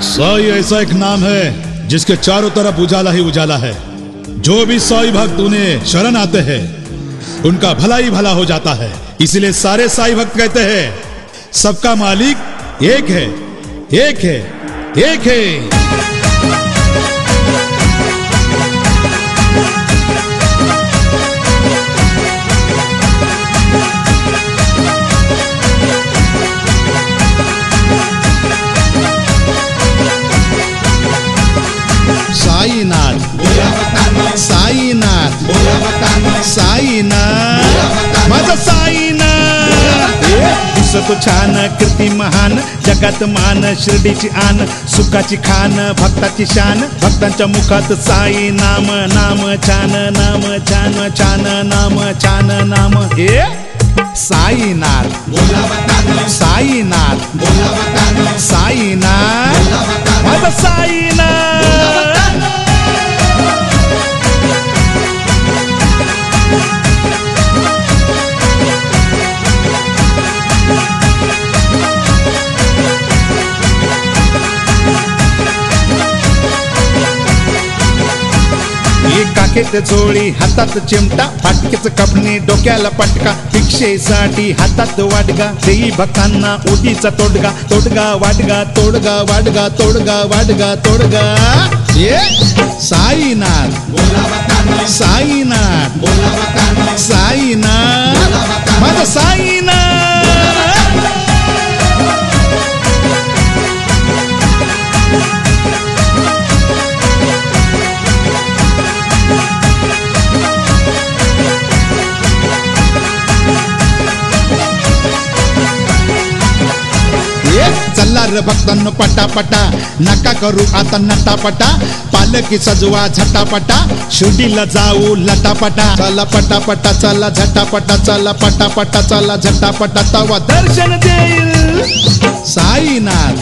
साई ऐसा एक नाम है जिसके चारों तरफ उजाला ही उजाला है। जो भी साई भक्त उन्हें शरण आते हैं उनका भला ही भला हो जाता है। इसलिए सारे साई भक्त कहते हैं सबका मालिक एक है, एक है, एक है। साईनाथ, साईनाथ, साईनाथ, माझा साईनाथ। दिसतो छान कीर्ती महान, जगात मान, शिर्डीची आन, सुखाची खान, भक्ताची शान, भक्तांच्या मुखात साई नाम, नाम छान, नाम छान, छान नाम, छान नाम। हे साईनाथ, साईनाथ, साईनाथ, माझा साईनाथ। काखेत झोळी, हातात चिमटा, फाटकेच कपणे, डोक्याला पटका, भिक्षेसाठी हातात वाडगा, देई भक्तांना उदीचा तोडगा, तोडगा वाडगा, तोडगा वाडगा, तोडगा वाडगा, तोडगा। ये साईनाथ, साईनाथ, साईनाथ, माझा साईनाथ। चला रे भक्तांनो पटापटा, नका करू आता नटापटा, पालकी सजवा झटापटा, शिर्डीला जाऊ लटापटा। चला पटापटा, चला झटापटा, चला पटापटा, चला झटापटा, तवा दर्शन देईल साईनाथ,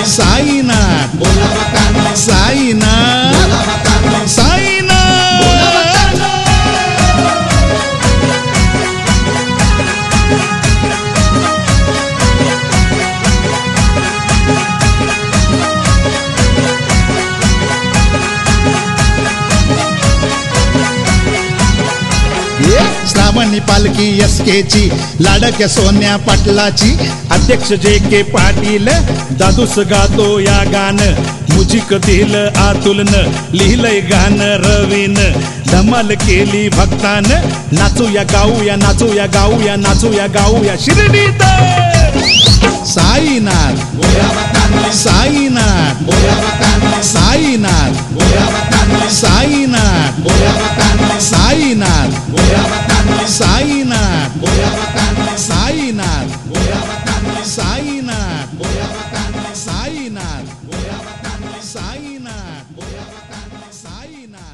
साईनाथ, साईनाथ, साईनाथ। श्रावणी पालखी एसकेची, लाडक्या सोन्या पाटलाची, अध्यक्ष जे के पाटील, दादूस गातो या गाणं, मुझिक दिल आतुलन, लिहिलंय गाणं रवीन, धमाल केली भक्तान, नाचूया गाऊया, नाचूया गाऊया, नाचूया गाऊया शिर्डीत। साईनाथ, साईनाथ, साईनाथ, साईनाथ, साईनाथ, साईनाथ, साईनाथ, साईनाथ, साईनाथ, साईनाथ, साईनाथ।